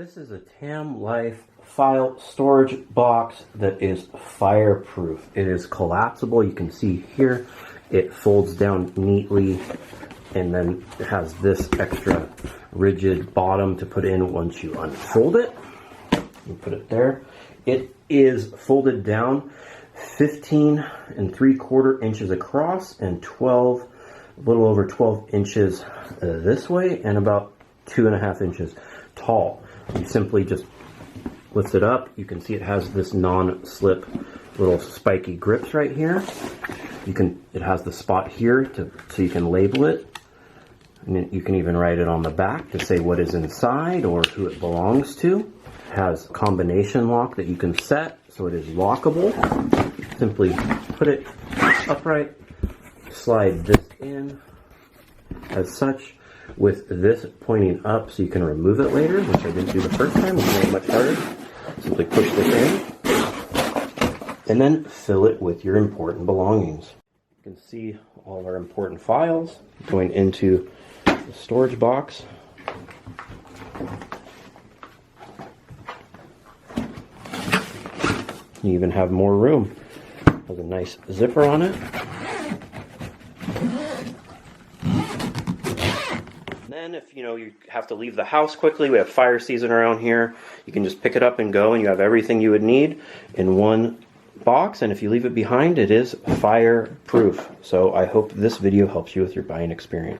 This is a Tamlife file storage box that is fireproof. It is collapsible. You can see here it folds down neatly, and then it has this extra rigid bottom to put in once you unfold it. You put it there. It is folded down 15 3/4 inches across and a little over 12 inches this way, and about 2.5 inches tall. You simply just lift it up. You can see it has this non-slip little spiky grips right here. It has the spot here so you can label it. And you can even write it on the back to say what is inside or who it belongs to. It has a combination lock that you can set so it is lockable. Simply put it upright, slide this in as such, with this pointing up so you can remove it later, which I didn't do the first time. It's made it much harder. Simply push this in and then fill it with your important belongings. You can see all of our important files going into the storage box. You even have more room. It has a nice zipper on it. Then if you have to leave the house quickly, we have fire season around here, you can just pick it up and go, and you have everything you would need in one box. And if you leave it behind, it is fireproof. So I hope this video helps you with your buying experience.